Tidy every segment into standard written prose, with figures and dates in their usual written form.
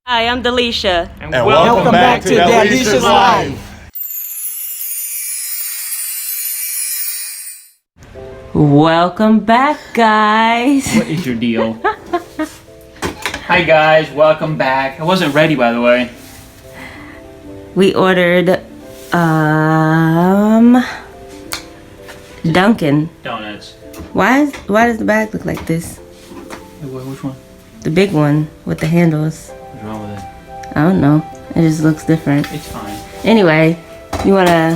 Hi, I'm Dalesha. And welcome back to Dalesha's Life. Welcome back, guys. What is your deal? Hi guys, welcome back. I wasn't ready, by the way. We ordered Dunkin'. Donuts. Why does the bag look like this? Which one? The big one with the handles. What's wrong with it? I don't know. It just looks different. It's fine. Anyway, you wanna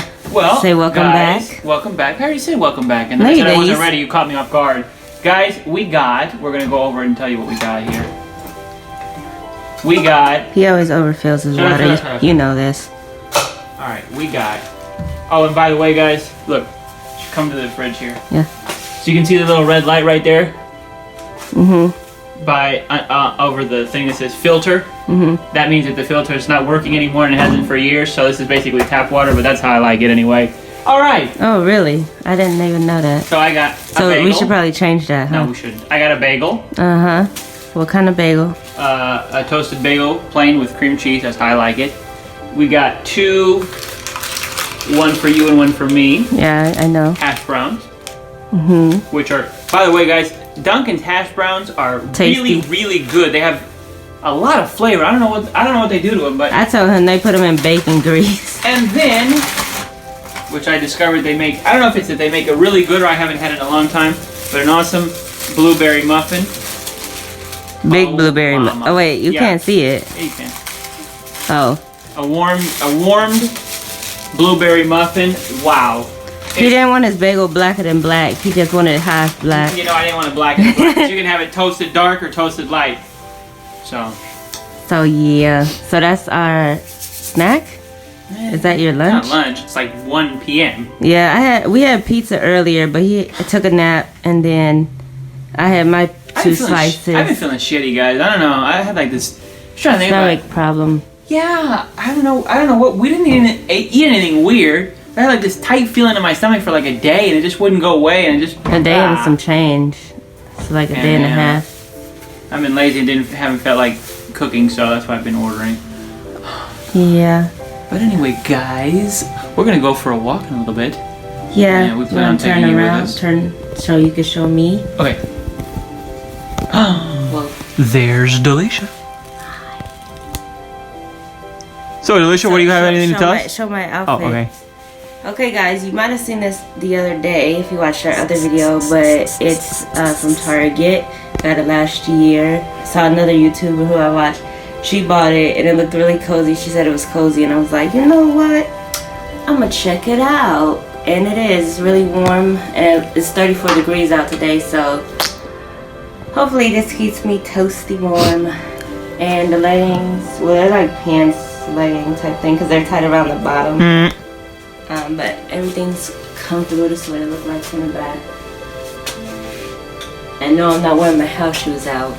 say welcome guys, back? Welcome back. I already said welcome back, and No, then I you said I didn't. wasn't ready. You caught me off guard. Guys, we're gonna go over and tell you what we got here. We got. He always overfills his water. You know this. All right, we got. Oh, and by the way, guys, look. Come to the fridge here. Yeah. So you can see the little red light right there. Mhm. By over the thing that says filter. Mhm. That means that the filter is not working anymore and it hasn't for years. So this is basically tap water, but that's how I like it anyway. All right. Oh, really? I didn't even know that. So I got a bagel. We should probably change that, huh? No, we shouldn't. I got a bagel. Uh-huh. What kind of bagel? A toasted bagel, plain with cream cheese. That's how I like it. We got two. One for you and one for me. Yeah, I know. Hash browns. Mhm. Which are, by the way, guys, Dunkin's hash browns are Tasty. really good. They have a lot of flavor. I don't know what they do to them, but. I told him they put them in bacon grease. And then, which I discovered they make. I don't know if it's that they make a really good or I haven't had it in a long time, but an awesome blueberry muffin. Big blueberry muffin. Oh wait, you can't see it. Yeah, you can. Oh. A warmed blueberry muffin. Wow. He didn't want his bagel blacker than black. He just wanted it half black. You know, I didn't want it black and black. So you can have it toasted dark or toasted light. So Yeah. So that's our snack? Is that your lunch? Not lunch. It's like 1 p.m. Yeah, we had pizza earlier, but he took a nap, and then I had my two slices. I've been feeling shitty, guys. I don't know. I had like this. I'm trying to think stomach problem. Yeah, I don't know what. We didn't eat anything weird. I had like this tight feeling in my stomach for like a day, and it just wouldn't go away, and it just. A day and some change. It's like a day and a half. I've been lazy and haven't felt like cooking, so that's why I've been ordering. Yeah. But anyway, guys, we're gonna go for a walk in a little bit. Yeah. We plan on taking you with us. So you can show me. Okay. Well, there's Dalesha. So, Dalesha, what do you have anything to tell us? Show my outfit. Oh, okay. Okay, guys, you might have seen this the other day if you watched our other video, but it's from Target. Got it last year. Saw another YouTuber who I watched. She bought it, and it looked really cozy. She said it was cozy, and I was like, you know what? I'm going to check it out. And it is. It's really warm, and it's 34 degrees out today, so hopefully this keeps me toasty warm. And the leggings, well, they're like pants legging type thing because they're tied around the bottom. But everything's comfortable. This is what it looks like from the back. And no, I'm not wearing my house shoes out.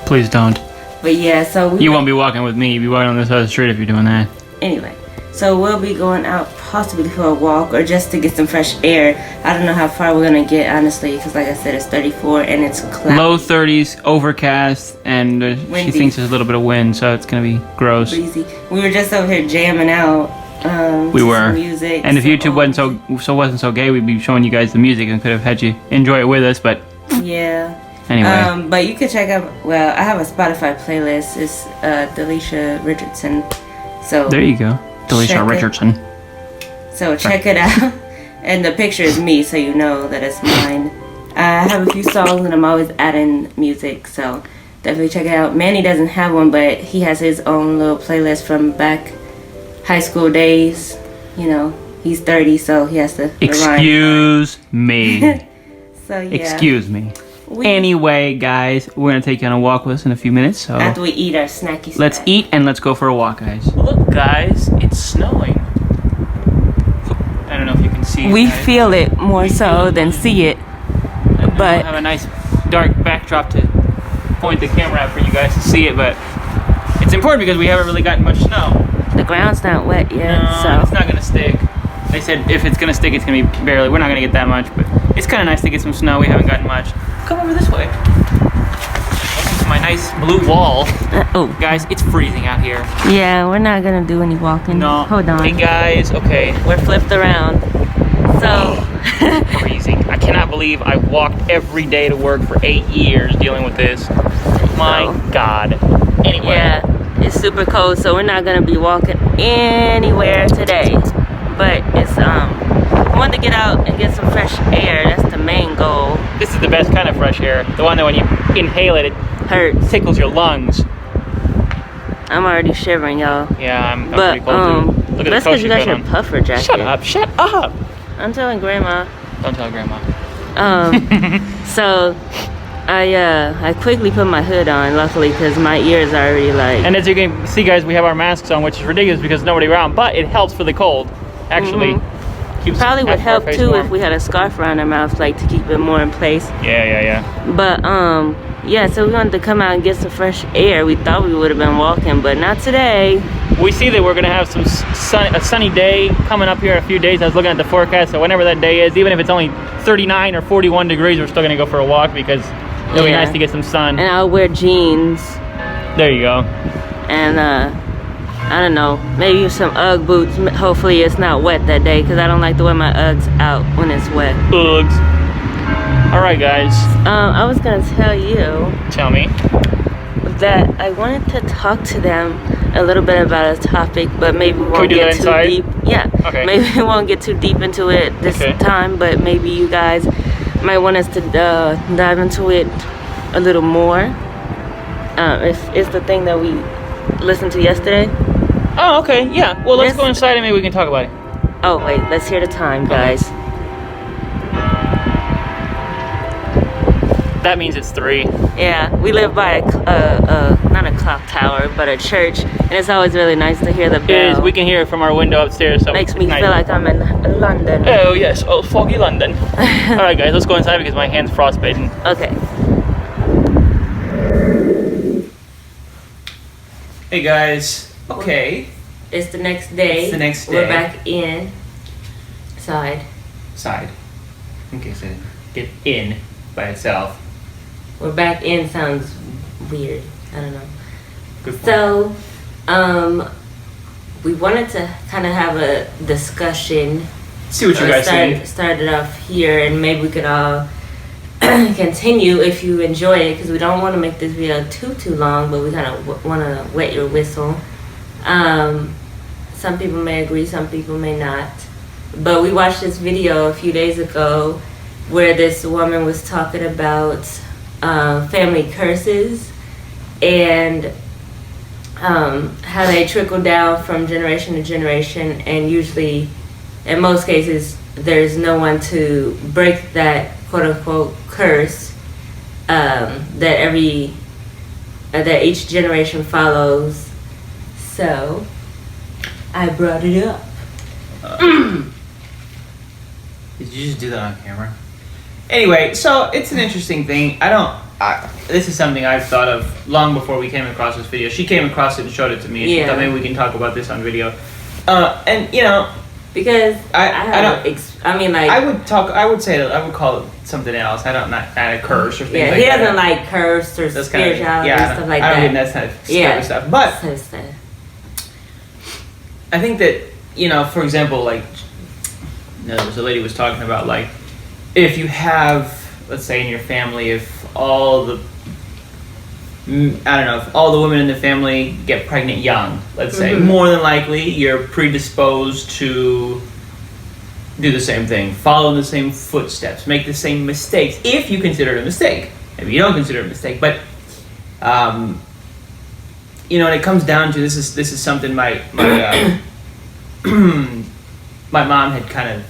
Please don't. But yeah, so you won't be walking with me. You'll be walking on this other street if you're doing that. Anyway, so we'll be going out possibly for a walk or just to get some fresh air. I don't know how far we're gonna get, honestly, because like I said, it's 34 and it's cloudy. Low 30s, overcast, and she thinks there's a little bit of wind, so it's gonna be gross. Breezy. We were just over here jamming out. We were. Music. And if YouTube wasn't so gay, we'd be showing you guys the music and could have had you enjoy it with us, but. Yeah. Anyway. But you could check out. Well, I have a Spotify playlist. It's Dalesha Richardson. So there you go, Dalesha Richardson. So check it out. And the picture is me, so you know that it's mine. I have a few songs, and I'm always adding music. So definitely check it out. Manny doesn't have one, but he has his own little playlist from back high school days. You know, he's 30, so he has to. Excuse me. So yeah. Excuse me. Anyway, guys, we're gonna take you on a walk with us in a few minutes. So after we eat our snacky snack. Let's eat and let's go for a walk, guys. Look, guys, it's snowing. I don't know if you can see it. We feel it more so than see it. But I have a nice dark backdrop to point the camera at for you guys to see it, but it's important because we haven't really gotten much snow. The ground's not wet yet, no, it's not gonna stick. They said if it's gonna stick, it's gonna be barely. We're not gonna get that much, but it's kind of nice to get some snow. We haven't gotten much. Come over this way. to my nice blue wall. Oh. Guys, it's freezing out here. Yeah, we're not gonna do any walking. No. Hold on. Hey guys, okay. We're flipped around. So. Freezing. I cannot believe I walked every day to work for 8 years dealing with this. My God. Anyway. Yeah, it's super cold, so we're not gonna be walking anywhere today. But it's I wanted to get out and get some fresh air. That's the main goal. This is the best kind of fresh air. The one that when you inhale it, it Hurts. tickles your lungs. I'm already shivering, y'all. Yeah, I'm But pretty cold too. Look at that's the coat because you got your on. puffer jacket. Shut up! Shut up! I'm telling Grandma. Don't tell Grandma. So I quickly put my hood on, luckily, because my ears are already like. And as you can see, guys, we have our masks on, which is ridiculous because nobody around. But it helps for the cold. Actually, keeps Probably would half of our help face too warm. if we had a scarf around our mouth, like to keep it more in place. Yeah. But yeah, so we wanted to come out and get some fresh air. We thought we would have been walking, but not today. We see that we're gonna have a sunny day coming up here in a few days. I was looking at the forecast, so whenever that day is, even if it's only 39 or 41 degrees, we're still gonna go for a walk because it'll be nice to get some sun. And I'll wear jeans There you go. and I don't know, maybe some Ugg boots. Hopefully it's not wet that day because I don't like to wear my Uggs out when it's wet. Uggs. All right, guys. I was gonna tell you Tell me. that I wanted to talk to them a little bit about a topic, but maybe we won't do get that too inside? deep. Yeah. Okay. Maybe we won't get too deep into it this Okay. time, but maybe you guys might want us to dive into it a little more. It's the thing that we listened to yesterday. Oh, okay. Yeah. Well, let's Yes. go inside and maybe we can talk about it. Oh wait, let's hear the time, guys. That means it's 3. Yeah, we live by not a clock tower, but a church, and it's always really nice to hear the It bell. is. We can hear it from our window upstairs. So Makes it's me nice. feel like I'm in London. Oh yes, old foggy London. All right, guys, let's go inside because my hand's frostbitten. Okay. Hey guys. Okay. It's the next day. It's the next We're day. back inside. Side. Okay, so get in by itself. We're back in sounds weird. I don't know. Good point. So, we wanted to kind of have a discussion. See what you guys think. Started off here, and maybe we could all continue if you enjoy it, because we don't want to make this video too long, but we kind of want to wet your whistle. Some people may agree, some people may not. But we watched this video a few days ago where this woman was talking about family curses and how they trickle down from generation to generation, and usually, in most cases, there's no one to break that quote-unquote curse that each generation follows. So I brought it up. Did you just do that on camera? Anyway, so it's an interesting thing. This is something I've thought of long before we came across this video. She came across it and showed it to me. She Yeah. thought maybe we can talk about this on video. And you know, Because I would call it something else. I don't not add a curse or things yeah, like he that. doesn't like curse or That's kind of spirituality and stuff like I that. don't get that kind of Yeah. stuff. But So sad. I think that, you know, for example, like, there was a lady was talking about, like, if you have, let's say in your family, if all the women in the family get pregnant young, let's say, more than likely you're predisposed to do the same thing, follow in the same footsteps, make the same mistakes, if you consider it a mistake. Maybe you don't consider it a mistake, but you know, and it comes down to this is something my my mom had kind of,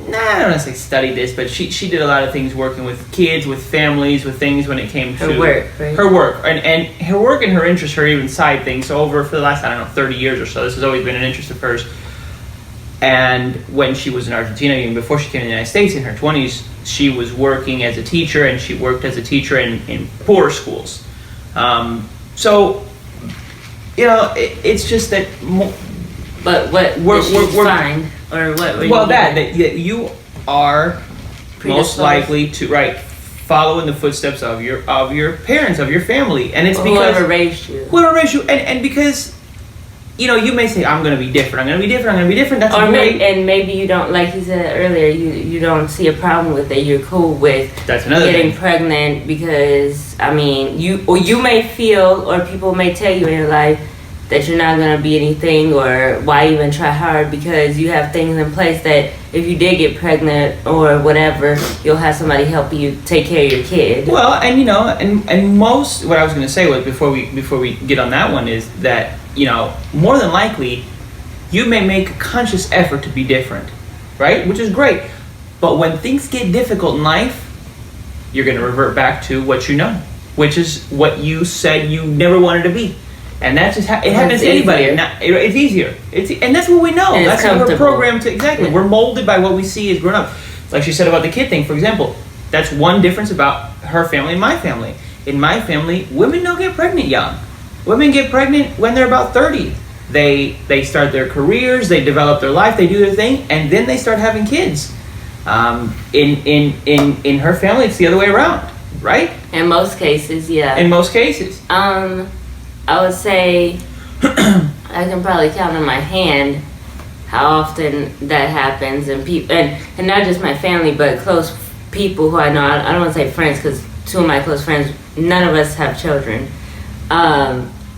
I don't want to say studied this, but she did a lot of things working with kids, with families, with things when it came to Her work, right? her work and her work and her interests, her even side things. So over for the last, 30 years or so, this has always been an interest of hers. And when she was in Argentina, even before she came to the United States in her 20s, she was working as a teacher, and she worked as a teacher in poor schools. So, you know, it's just that. But what did she find? Or what were you Well, that you are most Predisposed. likely to follow in the footsteps of your parents, of your family, and it's because whoever raised you. And because you may say, I'm going to be different. That's great. And maybe you don't, like he said earlier, you don't see a problem with it. You're cool with That's another getting thing. pregnant because, I mean, you may feel, or people may tell you in your life that you're not going to be anything, or why even try hard, because you have things in place that if you did get pregnant or whatever, you'll have somebody help you take care of your kid. Well, and and most, what I was going to say was, before we get on that one, is that more than likely, you may make a conscious effort to be different, right? Which is great. But when things get difficult in life, you're going to revert back to what you know, which is what you said you never wanted to be. And that's just it happens to anybody. It's easier. And that's what we know. And that's what we're programmed to. Exactly. Yeah. We're molded by what we see as grown up. Like she said about the kid thing, for example. That's one difference about her family and my family. In my family, women don't get pregnant young. Women get pregnant when they're about 30. They start their careers, they develop their life, they do their thing, and then they start having kids. In her family, it's the other way around, right? In most cases, yeah. In most cases. I would say I can probably count on my hand how often that happens, and people, and not just my family, but close people who I know. I don't want to say friends, because two of my close friends, none of us have children.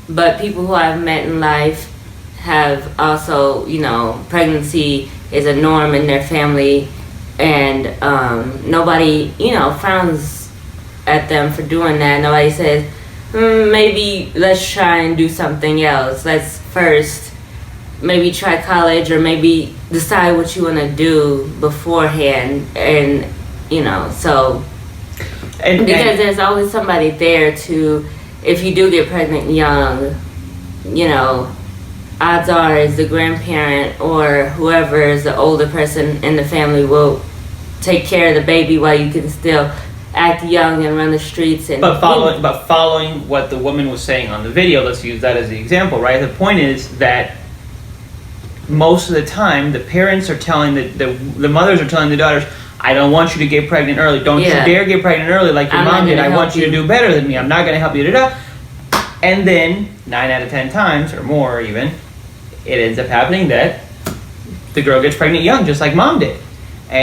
But people who I've met in life have also, pregnancy is a norm in their family, and nobody, frowns at them for doing that. Nobody says, maybe let's try and do something else. Let's first maybe try college, or maybe decide what you want to do beforehand, and so because there's always somebody there to, if you do get pregnant young, odds are is the grandparent or whoever is the older person in the family will take care of the baby while you can still act young and run the streets. And but following what the woman was saying on the video, let's use that as the example, right? The point is that most of the time the parents are telling the mothers are telling the daughters, I don't want you to get pregnant early. Don't you dare get pregnant early like your mom did. I want you to do better than me. I'm not going to help you. And then 9 out of 10 times, or more even, it ends up happening that the girl gets pregnant young, just like mom did. But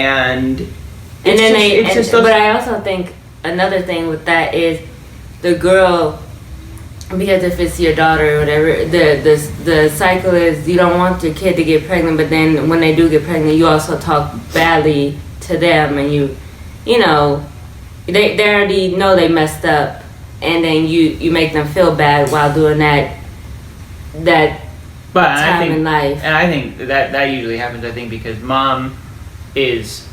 I also think another thing with that is the girl, because if it's your daughter or whatever, the cycle is you don't want your kid to get pregnant, but then when they do get pregnant, you also talk badly to them, and they already know they messed up, and then you make them feel bad while doing that time in life. And I think that usually happens, I think, because mom is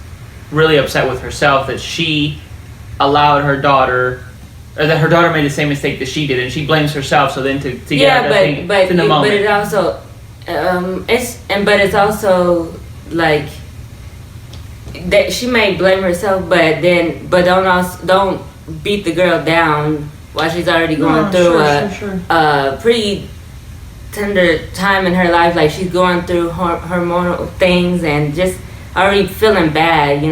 really upset with herself that she allowed her daughter, or that her daughter made the same mistake that she did, and she blames herself. So then to get out that thing in the moment. But it also it's also like that she may blame herself, but don't beat the girl down while she's already going through a pretty tender time in her life. Like she's going through hormonal things and just already feeling bad,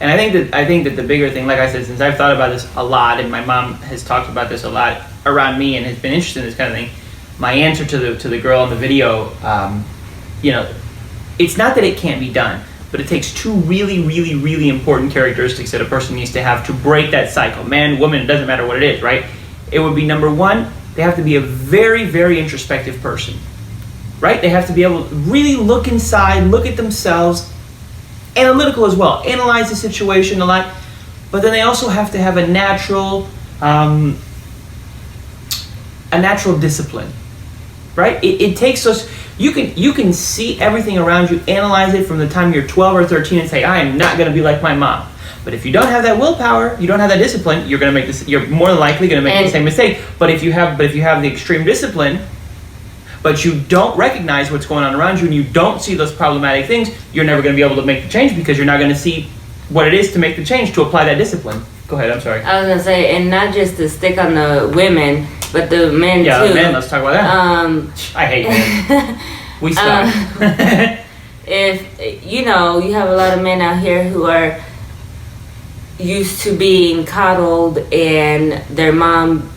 And I think that the bigger thing, like I said, since I've thought about this a lot, and my mom has talked about this a lot around me and has been interested in this kind of thing, my answer to the girl in the video, it's not that it can't be done, but it takes two really, really, really important characteristics that a person needs to have to break that cycle. Man, woman, it doesn't matter what it is, right? It would be, number one, they have to be a very, very introspective person, right? They have to be able to really look inside, look at themselves, analytical as well, analyze the situation a lot, but then they also have to have a natural discipline, right? It takes us. You can see everything around you, analyze it from the time you're 12 or 13, and say, I am not going to be like my mom. But if you don't have that willpower, you don't have that discipline, you're going to make this. You're more than likely going to make the same mistake. But if you have the extreme discipline, but you don't recognize what's going on around you, and you don't see those problematic things, you're never going to be able to make the change, because you're not going to see what it is to make the change, to apply that discipline. Go ahead, I'm sorry. I was going to say, and not just to stick on the women, but the men too. Yeah, the men, let's talk about that. I hate men. We start. If, you have a lot of men out here who are, used to being coddled, and their mother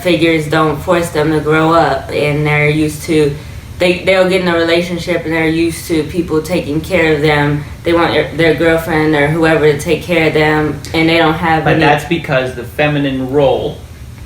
figures don't force them to grow up, and they're used to they'll get in a relationship and they're used to people taking care of them. They want their girlfriend or whoever to take care of them, and they don't have But that's because the feminine role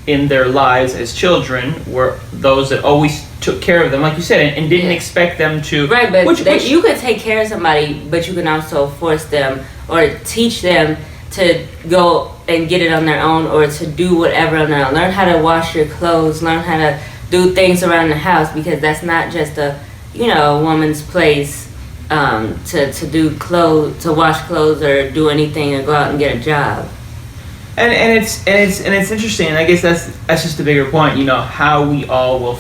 in their lives as children were those that always took care of them, like you said, and didn't expect them to. Right, but you could take care of somebody, but you can also force them or teach them to go and get it on their own, or to do whatever on their own. Learn how to wash your clothes, learn how to do things around the house, because that's not just a woman's place to do clothes, to wash clothes or do anything, or go out and get a job. And it's interesting, and I guess that's just a bigger point. How we all will,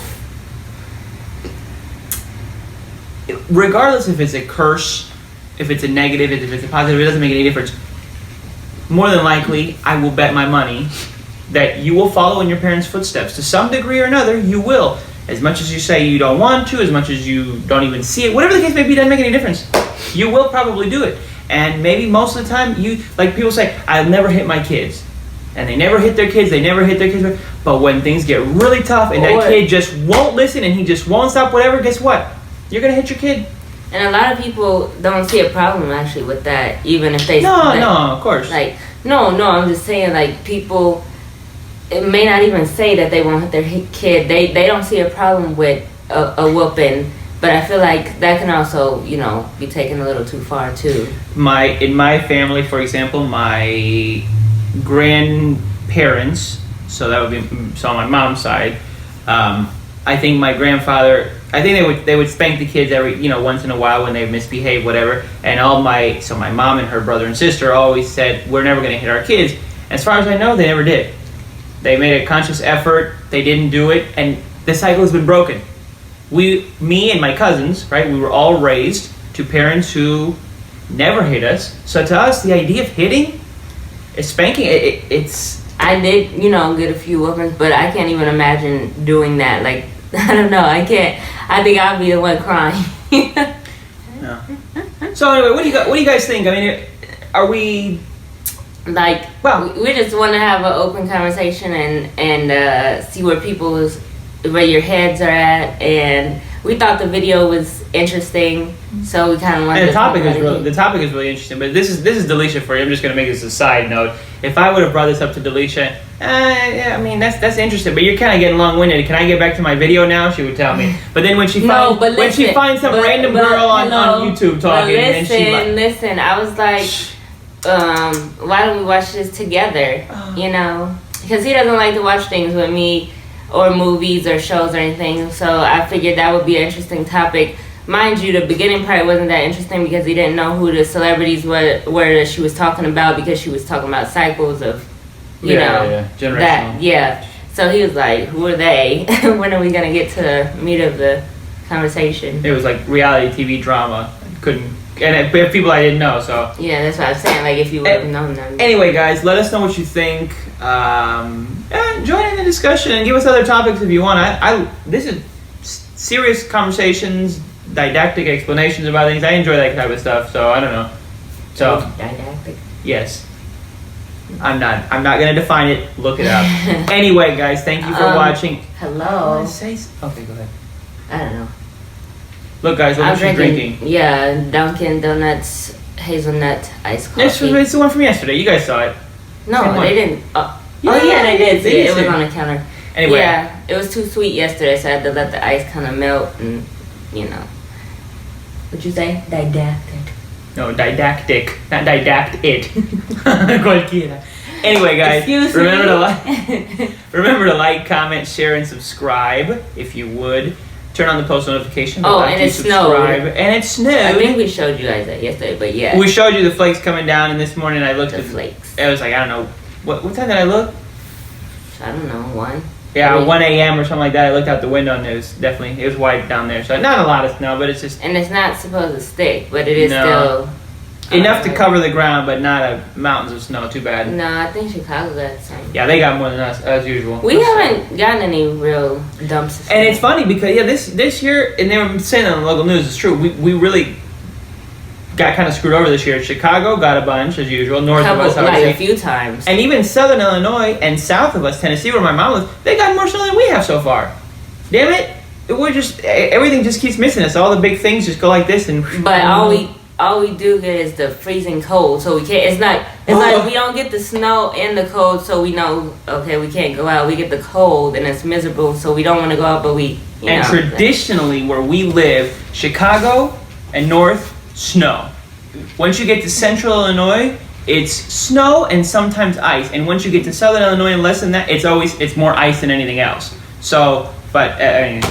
regardless if it's a curse, if it's a negative, if it's a positive, it doesn't make any difference. More than likely, I will bet my money that you will follow in your parents' footsteps to some degree or another. You will, as much as you say you don't want to, as much as you don't even see it, whatever the case may be, doesn't make any difference. You will probably do it, and maybe most of the time, like people say, I'll never hit my kids. And they never hit their kids, but when things get really tough and that kid just won't listen and he just won't stop whatever, guess what? You're going to hit your kid. And a lot of people don't see a problem actually with that, even if they... No, of course. Like, no, I'm just saying, like, people, it may not even say that they won't hit their kid. They don't see a problem with a whooping, but I feel like that can also, be taken a little too far too. In my family, for example, my grandparents, so that would be on my mom's side, I think my grandfather, they would spank the kids every once in a while when they misbehave, whatever. And my mom and her brother and sister always said, we're never going to hit our kids. As far as I know, they never did. They made a conscious effort, they didn't do it, and the cycle has been broken. Me and my cousins, right, we were all raised to parents who never hit us. So to us, the idea of hitting, spanking, it's... I did, get a few whoopings, but I can't even imagine doing that. Like, I don't know, I can't. I think I'll be the one crying. No. So anyway, what do you guys think? I mean, are we... Like, well, we just want to have an open conversation and see where where your heads are at, and we thought the video was interesting, so we kind of wanted. And the topic is really interesting. But this is Dalesha for you. I'm just going to make this a side note. If I would have brought this up to Dalesha, yeah, I mean that's interesting. But you're kind of getting long-winded. Can I get back to my video now? She would tell me. But then when she finds some random girl on YouTube talking, and she listen. I was like, why don't we watch this together? Because he doesn't like to watch things with me, or movies or shows or anything, so I figured that would be an interesting topic. Mind you, the beginning part wasn't that interesting because he didn't know who the celebrities were that she was talking about, because she was talking about cycles of, generational. That, yeah. So he was like, who are they? When are we going to get to the meat of the conversation? It was like reality TV drama. And people I didn't know, so... Yeah, that's what I was saying, like, if you would have known them. Anyway, guys, let us know what you think. Join in the discussion and give us other topics if you want. This is serious conversations, didactic explanations about things. I enjoy that type of stuff, so I don't know. So didactic? Yes. I'm not going to define it. Look it up. Anyway, guys, thank you for watching. Hello. Okay, go ahead. I don't know. Look, guys, what was she drinking? Yeah, Dunkin' Donuts hazelnut iced coffee. It's the one from yesterday. You guys saw it. No, they didn't. Yeah, they did. It was on the counter. Anyway. Yeah, it was too sweet yesterday, so I had to let the ice kind of melt and, What'd you say? Didactic. No, didactic. Not didact it. Cualquiera. Anyway, guys, remember to like, comment, share, and subscribe if you would. Turn on the post notification bell. And it snowed. And it snowed. I think we showed you guys that yesterday, but yeah. We showed you the flakes coming down, and this morning I looked at the flakes. It was like, I don't know. What time did I look? I don't know, 1? Yeah, 1 a.m. or something like that. I looked out the window, and it was white down there. So not a lot of snow, but it's just... And it's not supposed to stick, but it is still... Enough to cover the ground, but not mountains of snow. Too bad. No, I think Chicago got the same. Yeah, they got more than us, as usual. We haven't gotten any real dumps of snow. And it's funny because, this year, and they were saying on the local news, it's true, we really got kind of screwed over this year. Chicago got a bunch as usual. North of us, like a obviously. few times. And even southern Illinois and south of us, Tennessee, where my mom lives, they got more snow than we have so far. Damn it. We're just, everything just keeps missing us. All the big things just go like this and... But all we do get is the freezing cold, so we can't, it's like we don't get the snow and the cold, so we know, okay, we can't go out. We get the cold and it's miserable, so we don't want to go out, but we, you know. Traditionally, where we live, Chicago and north, snow. Once you get to central Illinois, it's snow and sometimes ice. And once you get to southern Illinois and less than that, it's more ice than anything else. So, but I mean,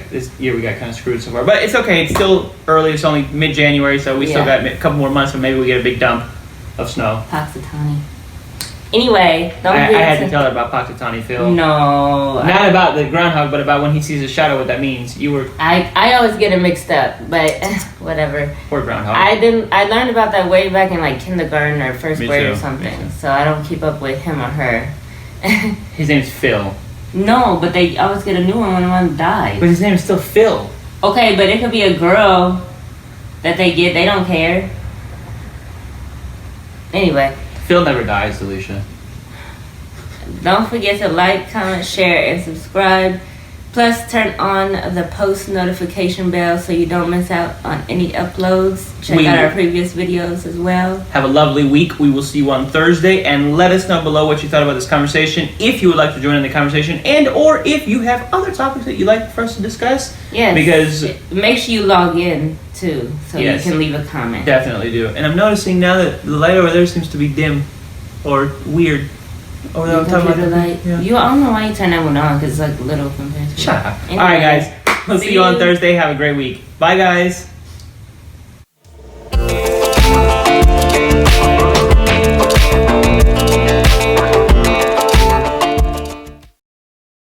this year we got kind of screwed so far. But it's okay. It's still early. It's only mid-January, so we still got a couple more months, but maybe we get a big dump of snow. Poxitani. Anyway, I had to tell her about Poxitani, Phil. No. Not about the groundhog, but about when he sees a shadow, what that means. You were... I always get it mixed up, but whatever. Poor groundhog. I learned about that way back in like kindergarten or first grade or something, so I don't keep up with him or her. His name's Phil. No, but they always get a new one when one dies. But his name is still Phil. Okay, but it could be a girl that they get. They don't care. Anyway. Phil never dies, Dalesha. Don't forget to like, comment, share, and subscribe. Plus, turn on the post notification bell so you don't miss out on any uploads. Check out our previous videos as well. Have a lovely week. We will see you on Thursday. And let us know below what you thought about this conversation. If you would like to join in the conversation. And or if you have other topics that you'd like for us to discuss. Yes. Because make sure you log in too so you can leave a comment. Definitely do. And I'm noticing now that the light over there seems to be dim. Or weird. Or the light. Yeah. I don't know why you turn that one on because it's like little compared to. Shut up. Anyway, Alright guys. We'll see you on Thursday. Have a great week. Bye guys.